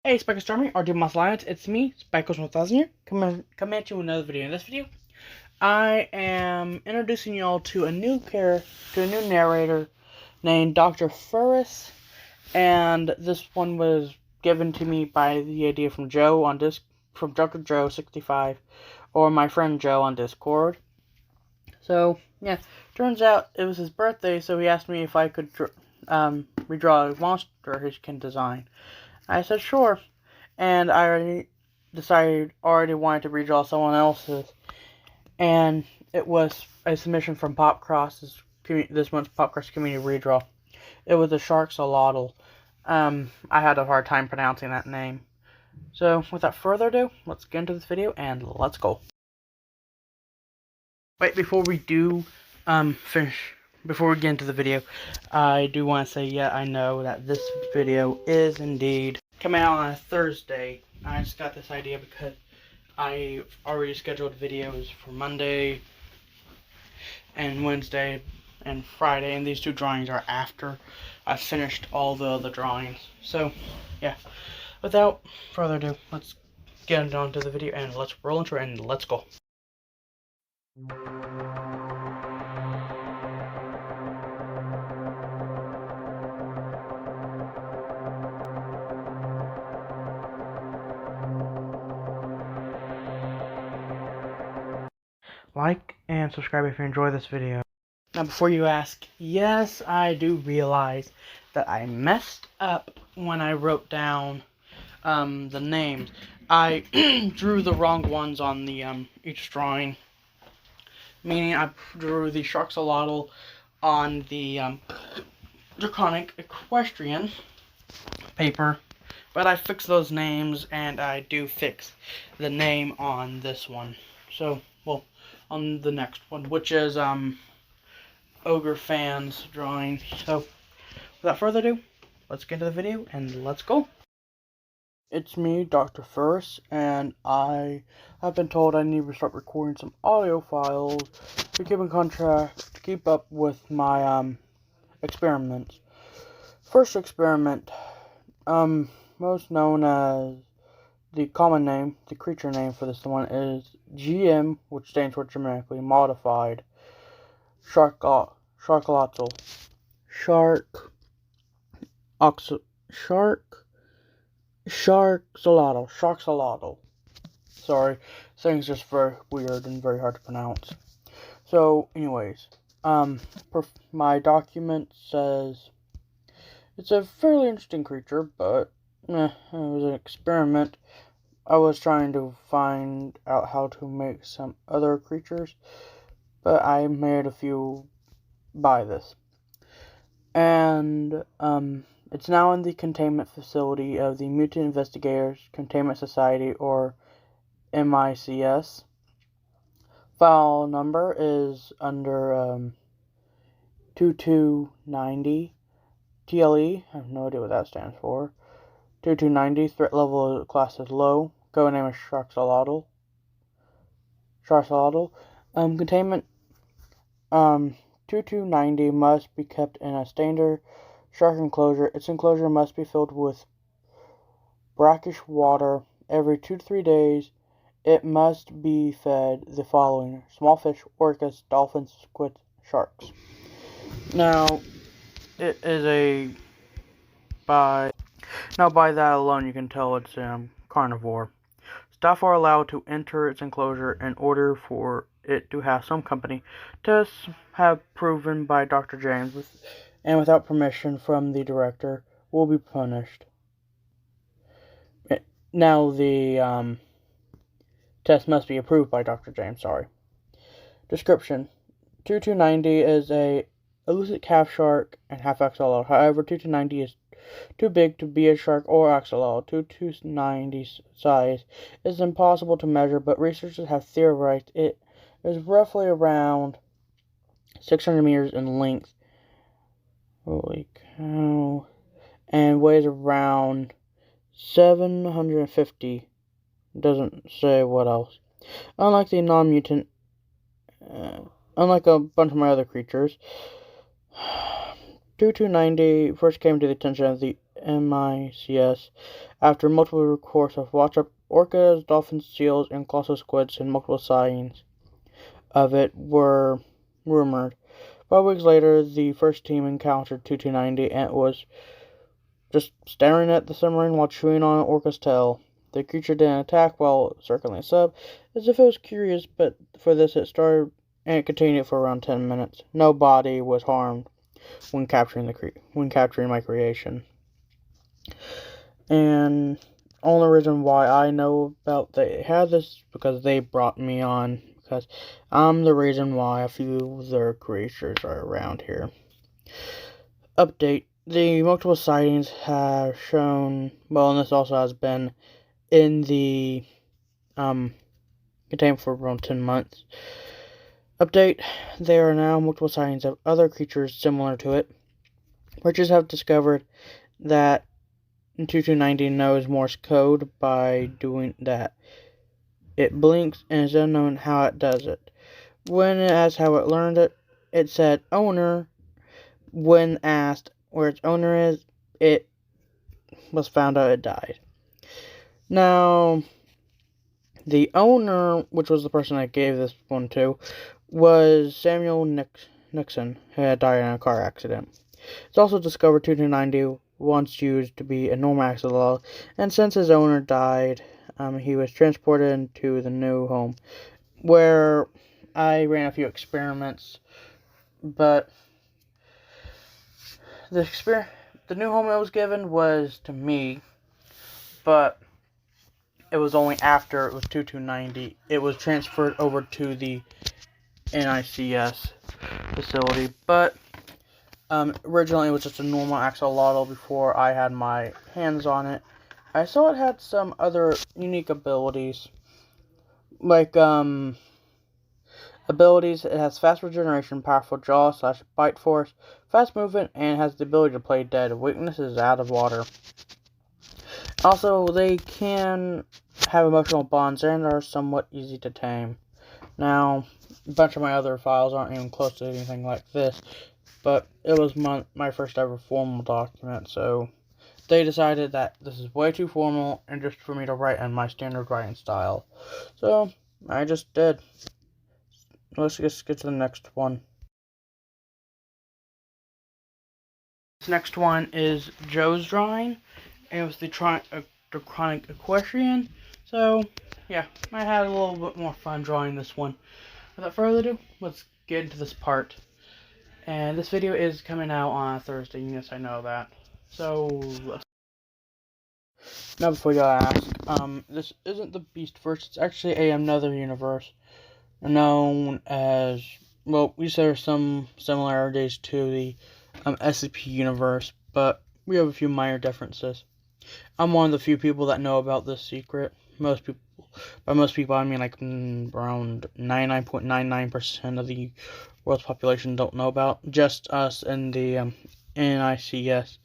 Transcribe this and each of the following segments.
Hey, Speckles Army, or Doom Alliance, it's me, Speckles 1000 here, coming at you with another video. In this video, I am introducing you all to a new narrator named Dr. Furris, and this one was given to me by the idea from from Dr. Joe 65, or my friend Joe on Discord. So, yeah, turns out it was his birthday, so he asked me if I could redraw a monster he can design. I said sure, and I already wanted to redraw someone else's, and it was a submission from this month's Popcross community redraw. It was a Sharksalotl. I had a hard time pronouncing that name. So without further ado, let's get into this video and let's go. Wait, before we get into the video, I do want to say, I know that this video is indeed coming out on a Thursday. I just got this idea because I already scheduled videos for Monday and Wednesday and Friday, and these two drawings are after I've finished all the other drawings. So, yeah, without further ado, let's get on to the video and let's roll into it and let's go. Like and subscribe if you enjoy this video. Now before you ask, yes, I do realize that I messed up when I wrote down the names. I drew the wrong ones on the each drawing. Meaning I drew the Sharksalotl on the Draconic Equestrian paper. But I fixed those names, and I do fix the name on this one. So, well, on the next one, which is Ogre Fans drawing. So, without further ado, let's get into the video and let's go. It's me, Dr. Furris, and I have been told I need to start recording some audio files to keep up with my experiments. First experiment, most known as the common name, the creature name for this one is GM, which stands for genetically modified Sharksalotl. Sharksalotl. Sorry, things just very weird and very hard to pronounce. So, anyways, my document says it's a fairly interesting creature, but it was an experiment. I was trying to find out how to make some other creatures, but I made a few by this. And, it's now in the containment facility of the Mutant Investigators Containment Society, or MICS. File number is under 2290 TLE. I have no idea what that stands for. 2290. Threat level class is low. Code name is Sharksalotl. Containment 2290 must be kept in a standard shark enclosure. Its enclosure must be filled with brackish water every 2 to 3 days. It must be fed the following: small fish, orcas, dolphins, squids, sharks. Now, it is by that alone you can tell it's carnivore. Staff are allowed to enter its enclosure in order for it to have some company. Tests have proven by Dr. James and without permission from the director will be punished. Now the test must be approved by Dr. James, Description: 2290 is a illicit calf shark and half axolotl. However, 2290 is too big to be a shark or axolotl. 2290's size is impossible to measure, but researchers have theorized it is roughly around 600 meters in length. Holy cow. And weighs around 750. Doesn't say what else. Unlike the non-mutant, unlike a bunch of my other creatures, 2290 first came to the attention of the MICS after multiple reports of washed-up orcas, dolphins, seals, and colossal squids, and multiple sightings of it were rumored. 5 weeks later, the first team encountered 2290 and it was just staring at the submarine while chewing on an orca's tail. The creature didn't attack while circling sub, as if it was curious, but for this it started and it continued for around 10 minutes. No body was harmed when capturing my creation. And only reason why I know about they had this because they brought me on, because I'm the reason why a few of their creatures are around here. Update. The multiple sightings have shown, well, and this also has been in the contained for around 10 months. Update. There are now multiple sightings of other creatures similar to it. Researchers have discovered that 2290 knows Morse code by doing that. It blinks and it's unknown how it does it. When it asked how it learned it, it said owner. When asked where its owner is, it was found out it died. Now, the owner, which was the person I gave this one to, was Samuel Nixon, who had died in a car accident. It's also discovered 2290 once used to be a normal axolotl, and since his owner died, he was transported to the new home, where I ran a few experiments, but the new home it was given was to me, but it was only after it was 2290 it was transferred over to the NICS facility, but originally it was just a normal axolotl before I had my hands on it. I saw it had some other unique abilities, like abilities. It has fast regeneration, powerful jaw / bite force, fast movement, and has the ability to play dead. Weakness is out of water. Also, they can have emotional bonds and are somewhat easy to tame. Now, a bunch of my other files aren't even close to anything like this, but it was my first ever formal document, so they decided that this is way too formal and just for me to write in my standard writing style. So, I just did. Let's just get to the next one. This next one is Joe's drawing. It was the chronic equestrian. So, yeah, I had a little bit more fun drawing this one. Without further ado, let's get into this part. And this video is coming out on Thursday. Yes, I know that. So, let's... Now, before y'all ask, this isn't the Beastverse. It's actually another universe known as... Well, we say there's some similarities to the SCP universe, but we have a few minor differences. I'm one of the few people that know about this secret. By most people, I mean like around 99.99% of the world's population don't know about. Just us in the NICS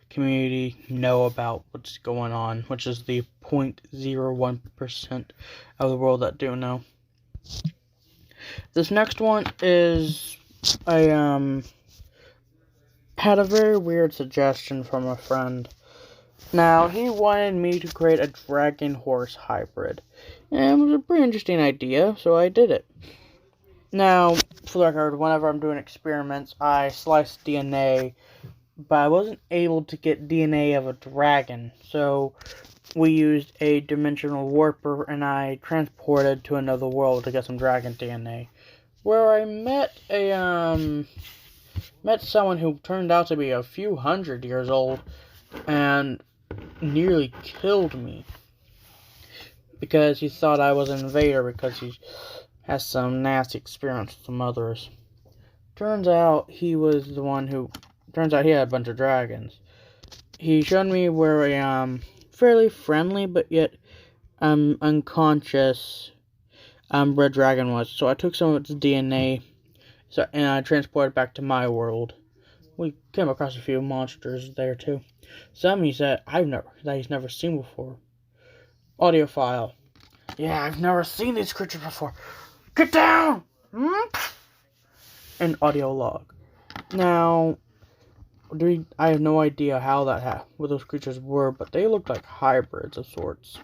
community know about what's going on, which is the 0.01% of the world that do know. This next one is I had a very weird suggestion from a friend. Now, he wanted me to create a dragon-horse hybrid. And it was a pretty interesting idea, so I did it. Now, for the record, whenever I'm doing experiments, I slice DNA, but I wasn't able to get DNA of a dragon. So, we used a dimensional warper, and I transported to another world to get some dragon DNA. Where I met someone who turned out to be a few hundred years old, and nearly killed me because he thought I was an invader because he has some nasty experience with some others. Turns out he was the one who... Turns out he had a bunch of dragons. He showed me where a fairly friendly but yet unconscious red dragon was. So I took some of its DNA and I transported it back to my world. We came across a few monsters there too. Some he said he's never seen before. Audio file. Yeah, I've never seen these creatures before. Get down! An audio log. Now, I have no idea how what those creatures were, but they looked like hybrids of sorts.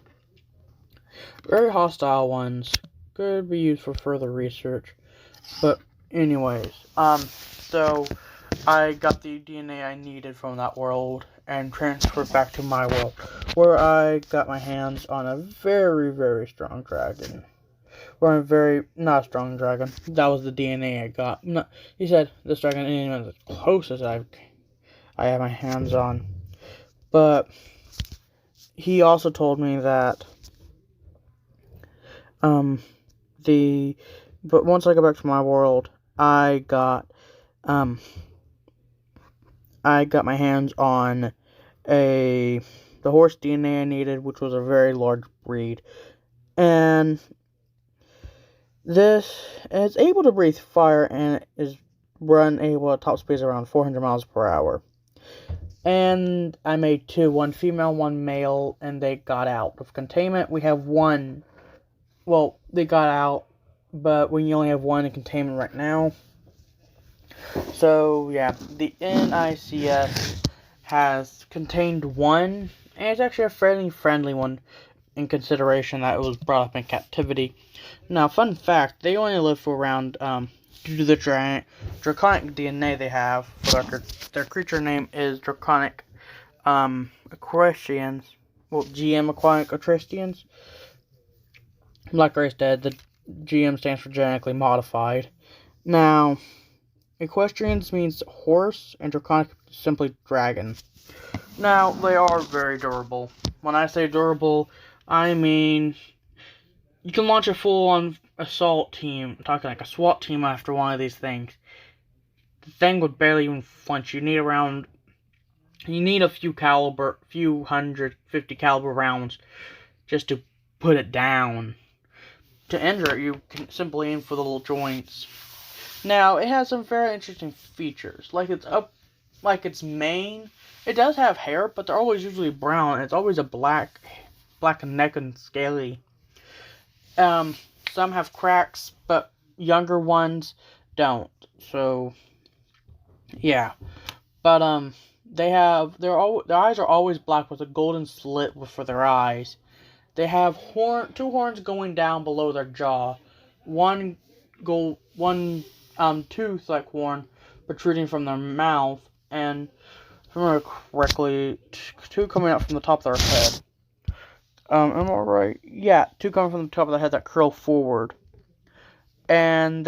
Very hostile ones. Could be used for further research. But anyways, so I got the DNA I needed from that world and transferred back to my world, where I got my hands on a very, very strong dragon. Not a strong dragon. That was the DNA I got. No, he said this dragon is the closest I have my hands on. But he also told me that but once I got back to my world, I got my hands on the horse DNA I needed, which was a very large breed, and this is able to breathe fire and is run able at top speeds around 400 miles per hour. And I made two, one female, one male, and they got out of containment. We have one. Well, they got out, but we only have one in containment right now. So, yeah, the NICS has contained one, and it's actually a fairly friendly one in consideration that it was brought up in captivity. Now, fun fact, they only live for around, due to the draconic DNA they have, their creature name is draconic, equestrians, well, GM aquatic equestrians. Like I said, the GM stands for genetically modified. Now, equestrians means horse, and draconic simply dragon. Now, they are very durable. When I say durable, I mean you can launch a full-on assault team, I'm talking like a SWAT team after one of these things. The thing would barely even flinch. You need a few 150 caliber rounds just to put it down. To injure it, you can simply aim for the little joints. Now, it has some very interesting features, like its mane. It does have hair, but they're always usually brown. It's always a black neck and scaly. Some have cracks, but younger ones don't. So, yeah. But their eyes are always black with a golden slit for their eyes. They have two horns going down below their jaw. One tooth-like horn protruding from their mouth, and if I remember correctly, two coming out from the top of their head. Am I right? Yeah, two coming from the top of their head that curl forward. And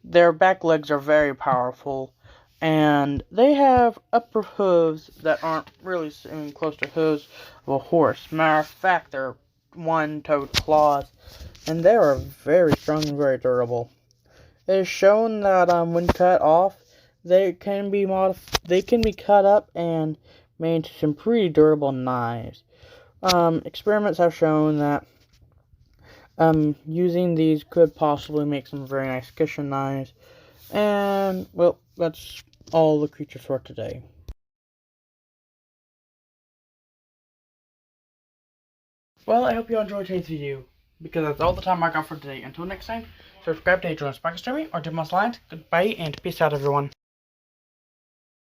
their back legs are very powerful. And they have upper hooves that aren't really even close to hooves of a horse. Matter of fact, they're one-toed claws. And they are very strong and very durable. It is shown that when cut off, they can be cut up and made into some pretty durable knives. Experiments have shown that using these could possibly make some very nice kitchen knives. And, well, that's all the creatures for today. Well, I hope you enjoyed today's video, because that's all the time I got for today. Until next time, subscribe to join us back streaming or do my slides. Goodbye and peace out, everyone.